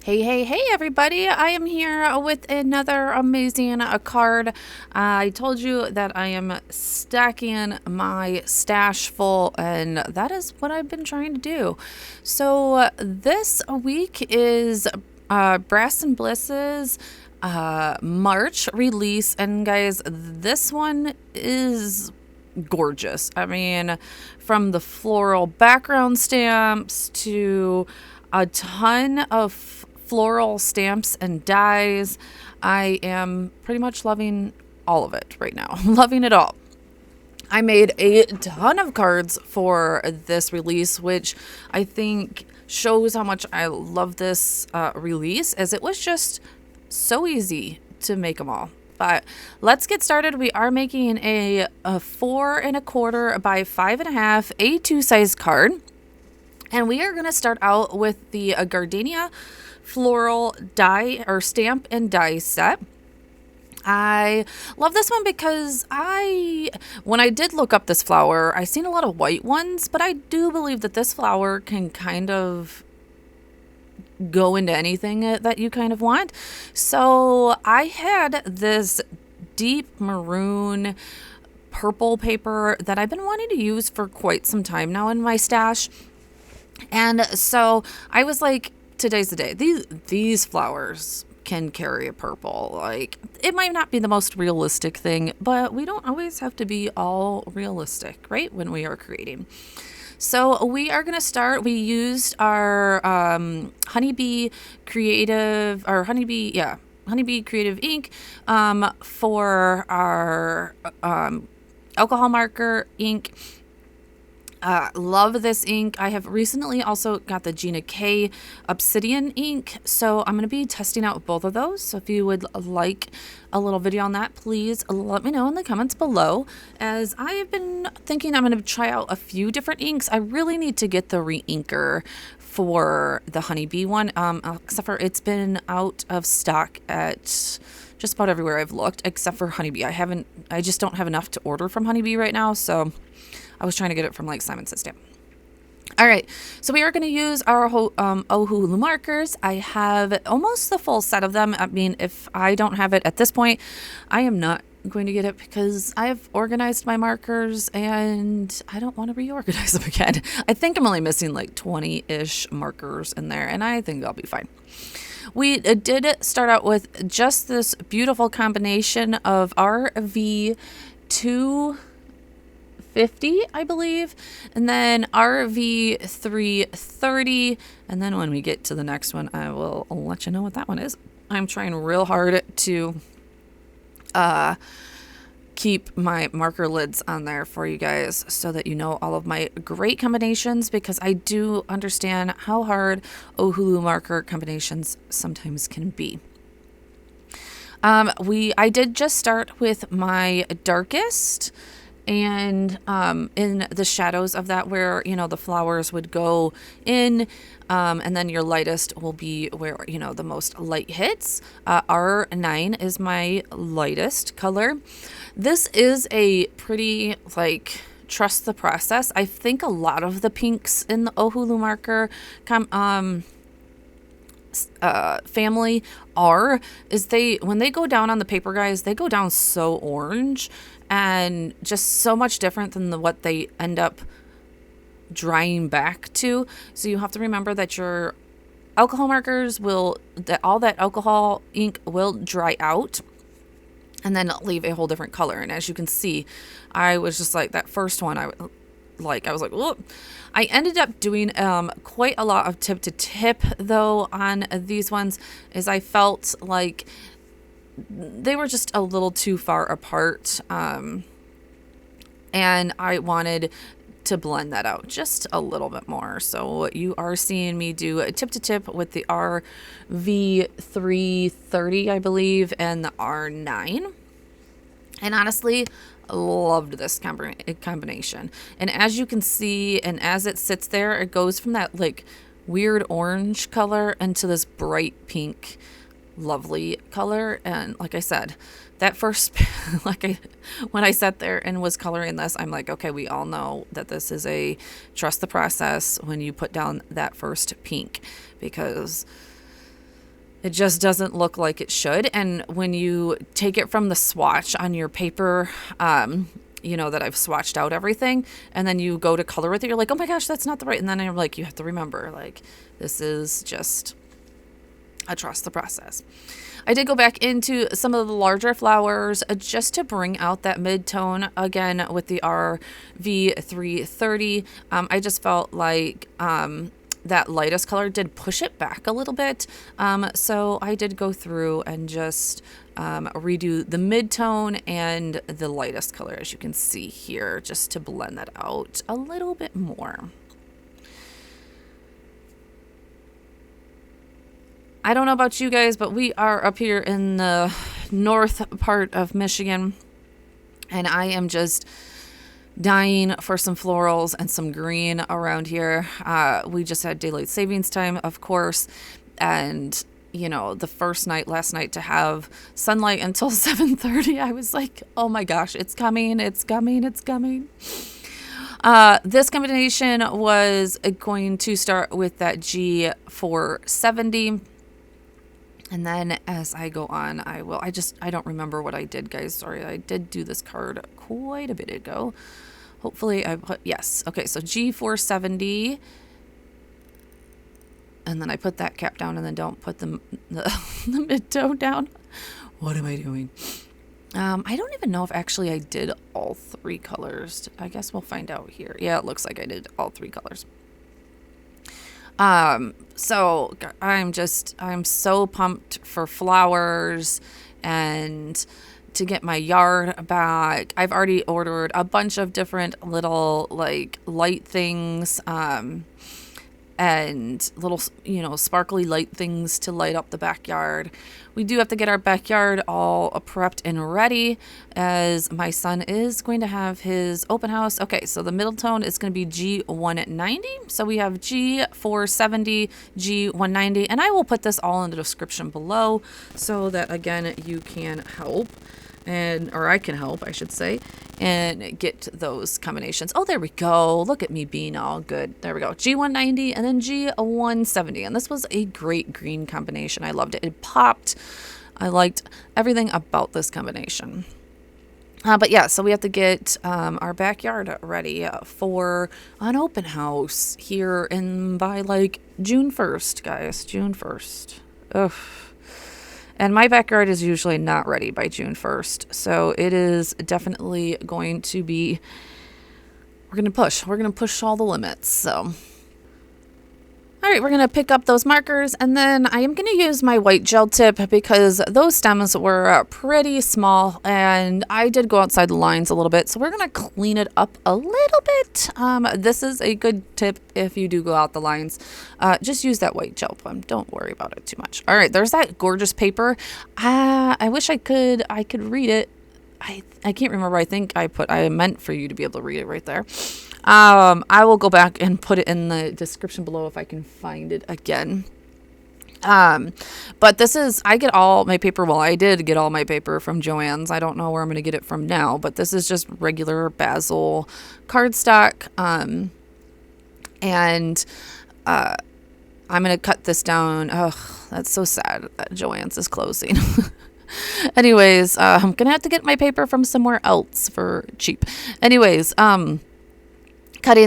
Hey, everybody. I am here with another amazing card. I told you that I am stacking my stash full, and that is what I've been trying to do. So, this week is Brass and Bliss's March release, and guys, this one is gorgeous. I mean, from the floral background stamps to a ton of floral stamps and dies. I am pretty much loving all of it right now. I'm loving it all. I made a ton of cards for this release, which I think shows how much I love this release, as it was just so easy to make them all. But let's get started. We are making a 4¼ by 5½ A2 size card. And we are going to start out with the Gardenia floral die or stamp and die set. I love this one because when I did look up this flower, I seen a lot of white ones, but I do believe that this flower can kind of go into anything that you kind of want. So I had this deep maroon purple paper that I've been wanting to use for quite some time now in my stash. And so I was like, today's the day. These flowers can carry a purple. Like, it might not be the most realistic thing, but we don't always have to be all realistic, right? When we are creating. So we are going to start. We used our Honeybee Creative ink for our alcohol marker ink. Love this ink. I have recently also got the Gina K Obsidian ink, so I'm going to be testing out both of those. So if you would like a little video on that, please let me know in the comments below, as I have been thinking I'm going to try out a few different inks. I really need to get the re-inker for the Honeybee one, except for it's been out of stock at just about everywhere I've looked, except for Honeybee. I just don't have enough to order from Honeybee right now, so I was trying to get it from like Simon Says Stamp. All right, so we are going to use our Ohuhu markers. I have almost the full set of them. I mean, if I don't have it at this point, I am not going to get it because I've organized my markers and I don't want to reorganize them again. I think I'm only missing like 20-ish markers in there, and I think I'll be fine. We did start out with just this beautiful combination of RV250, I believe, and then RV330, and then when we get to the next one, I will let you know what that one is. I'm trying real hard to keep my marker lids on there for you guys so that you know all of my great combinations, because I do understand how hard Ohuhu marker combinations sometimes can be. I did just start with my darkest, and in the shadows of that, where the flowers would go in, and then your lightest will be where the most light hits. R9 is my lightest color. This is a pretty, like, trust the process. I think a lot of the pinks in the Ohuhu marker family when they go down on the paper, guys, they go down so orange and just so much different than what they end up drying back to. So you have to remember that your alcohol markers all that alcohol ink will dry out and then leave a whole different color. And as you can see, I was just like, that first one, I was like, whoop. I ended up doing quite a lot of tip to tip though on these ones, as I felt like they were just a little too far apart, and I wanted to blend that out just a little bit more. So you are seeing me do a tip to tip with the RV330, I believe, and the R9. And honestly, loved this combination. And as you can see, and as it sits there, it goes from that like weird orange color into this bright pink, lovely color. And like I said, that first when I sat there and was coloring this, I'm like, okay, we all know that this is a trust the process when you put down that first pink, because It just doesn't look like it should. And when you take it from the swatch on your paper, you know, that I've swatched out everything, and then you go to color with it, you're like, oh my gosh, that's not the right. And then you're like, you have to remember, like, this is just a trust the process. I did go back into some of the larger flowers just to bring out that mid-tone again with the RV330. I just felt like that lightest color did push it back a little bit. So I did go through and just redo the mid-tone and the lightest color, as you can see here, just to blend that out a little bit more. I don't know about you guys, but we are up here in the north part of Michigan, and I am just dying for some florals and some green around here. We just had daylight savings time, of course, and you know, the first night last night to have sunlight until 7:30, I was like, oh my gosh, it's coming, it's coming, it's coming. This combination was going to start with that G470. And then as I go on, I don't remember what I did, guys. Sorry, I did do this card quite a bit ago. Hopefully I put, yes. Okay, so G470. And then I put that cap down and then don't put the mid-tone down. What am I doing? I don't even know if actually I did all three colors. I guess we'll find out here. Yeah, it looks like I did all three colors. So I'm so pumped for flowers and to get my yard back. I've already ordered a bunch of different little like light things, and little, you know, sparkly light things to light up the backyard. We do have to get our backyard all prepped and ready as my son is going to have his open house. Okay, so the middle tone is going to be G190. So we have G470, G190, and I will put this all in the description below so that, again, you can help. Or I can help, I should say, and get those combinations. Oh, there we go. Look at me being all good. There we go. G190 and then G170. And this was a great green combination. I loved it. It popped. I liked everything about this combination. But yeah, so we have to get our backyard ready for an open house here by like June 1st, guys. June 1st. Ugh. And my backyard is usually not ready by June 1st. So it is definitely going to be, we're going to push. We're going to push all the limits. So, all right, we're going to pick up those markers. And then I am going to use my white gel tip because those stems were pretty small. And I did go outside the lines a little bit. So we're going to clean it up a little bit. This is a good tip if you do go out the lines. Just use that white gel foam. Don't worry about it too much. All right, there's that gorgeous paper. I wish I could read it. I can't remember. I think I meant for you to be able to read it right there. I will go back and put it in the description below if I can find it again. But this is, I get all my paper. Well, I did get all my paper from Joann's. I don't know where I'm going to get it from now, but this is just regular basil cardstock. And I'm going to cut this down. Oh, that's so sad that Joann's is closing. Anyways, I'm going to have to get my paper from somewhere else for cheap. Anyways, cutting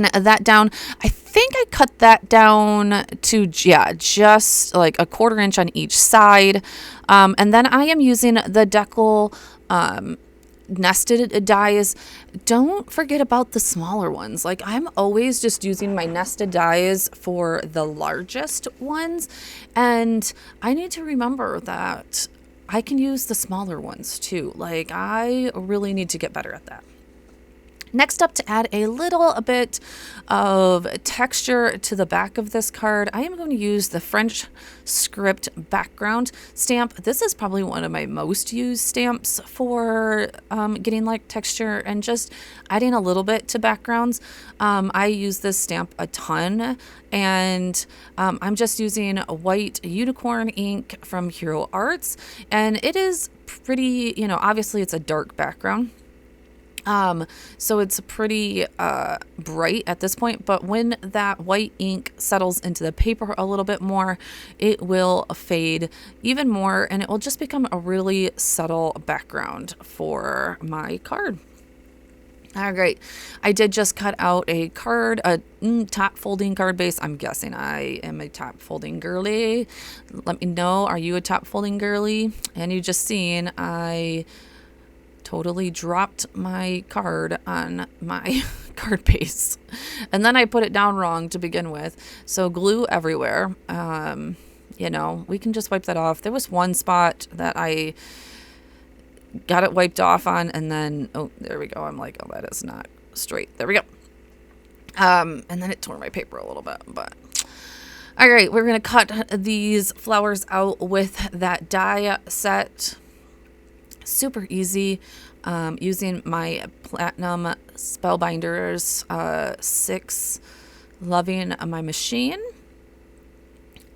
that down. I think I cut that down to, just like a 1/4 inch on each side. And then I am using the Deckle nested dies. Don't forget about the smaller ones. Like, I'm always just using my nested dies for the largest ones. And I need to remember that I can use the smaller ones too. Like, I really need to get better at that. Next up, to add a little bit of texture to the back of this card, I am going to use the French script background stamp. This is probably one of my most used stamps for getting like texture and just adding a little bit to backgrounds. I use this stamp a ton, and I'm just using a white unicorn ink from Hero Arts, and it is pretty, obviously it's a dark background. So it's pretty bright at this point, but when that white ink settles into the paper a little bit more, it will fade even more, and it will just become a really subtle background for my card. All right, I did just cut out a card, a top folding card base. I'm guessing I am a top folding girly. Let me know, are you a top folding girly? And you just seen I totally dropped my card on my card base, and then I put it down wrong to begin with, so glue everywhere. You know, we can just wipe that off. There was one spot that I got it wiped off on, and then, oh, there we go. I'm like, oh, that is not straight. There we go. And then it tore my paper a little bit, but all right, we're going to cut these flowers out with that die set. Super easy, using my Platinum Spellbinders 6, loving my machine,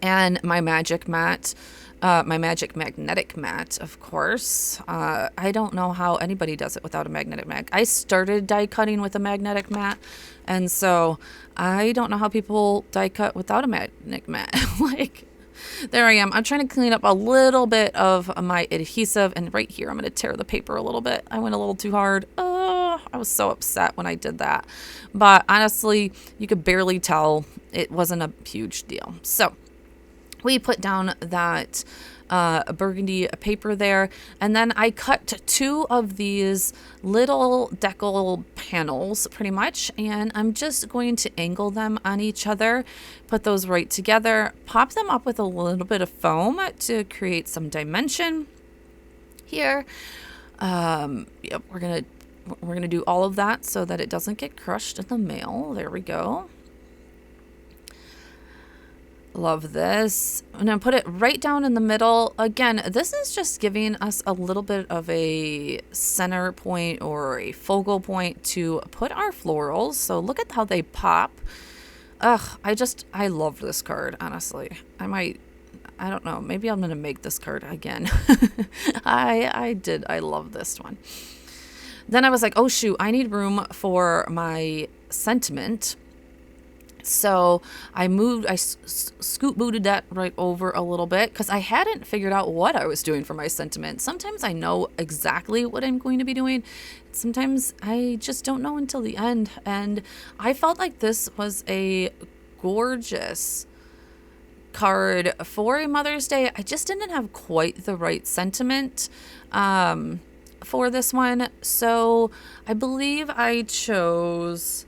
and my magic mat. My magic magnetic mat, of course. I don't know how anybody does it without a magnetic mat. I started die cutting with a magnetic mat, and so I don't know how people die cut without a magnetic mat. Like, there I am. I'm trying to clean up a little bit of my adhesive, and right here I'm going to tear the paper a little bit. I went a little too hard. Oh, I was so upset when I did that. But honestly, you could barely tell. It wasn't a huge deal. So we put down that burgundy paper there, and then I cut 2 of these little decal panels pretty much, and I'm just going to angle them on each other, put those right together, pop them up with a little bit of foam to create some dimension here. Yep, we're gonna do all of that so that it doesn't get crushed in the mail. There we go. Love this. I'm going to put it right down in the middle. Again, this is just giving us a little bit of a center point or a focal point to put our florals. So look at how they pop. Ugh, I love this card, honestly. I don't know, maybe I'm going to make this card again. I love this one. Then I was like, oh shoot, I need room for my sentiment. So I scoot booted that right over a little bit because I hadn't figured out what I was doing for my sentiment. Sometimes I know exactly what I'm going to be doing. Sometimes I just don't know until the end. And I felt like this was a gorgeous card for a Mother's Day. I just didn't have quite the right sentiment for this one. So I believe I chose,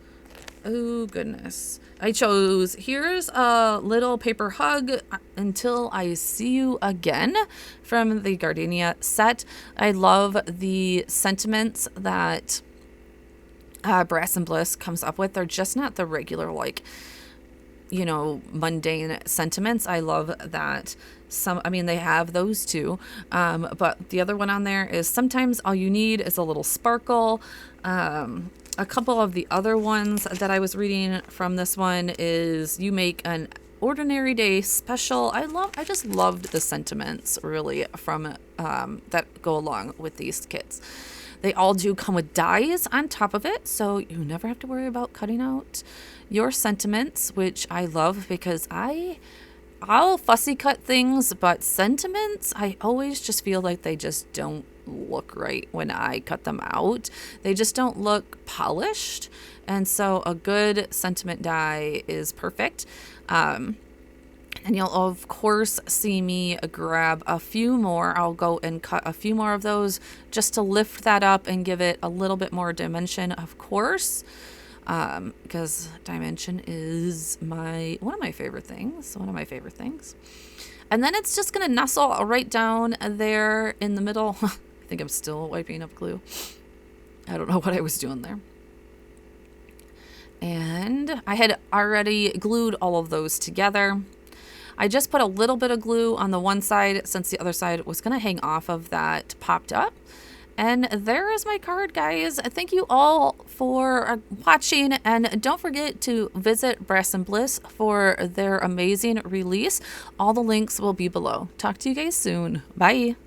oh goodness. I chose, here's a little paper hug until I see you again from the Gardenia set. I love the sentiments that Brass and Bliss comes up with. They're just not the regular, like, you know, mundane sentiments. I love that they have those too. But the other one on there is sometimes all you need is a little sparkle. A couple of the other ones that I was reading from this one is you make an ordinary day special. I just loved the sentiments really from that go along with these kits. They all do come with dies on top of it, so you never have to worry about cutting out your sentiments, which I love because I'll fussy cut things, but sentiments, I always just feel like they just don't look right when I cut them out. They just don't look polished, and so a good sentiment die is perfect. And you'll of course see me grab a few more. I'll go and cut a few more of those just to lift that up and give it a little bit more dimension, of course, because dimension is one of my favorite things. And then it's just gonna nestle right down there in the middle. I think I'm still wiping up glue. I don't know what I was doing there. And I had already glued all of those together. I just put a little bit of glue on the one side since the other side was going to hang off of that popped up. And there is my card, guys. Thank you all for watching, and don't forget to visit Brass and Bliss for their amazing release. All the links will be below. Talk to you guys soon. Bye.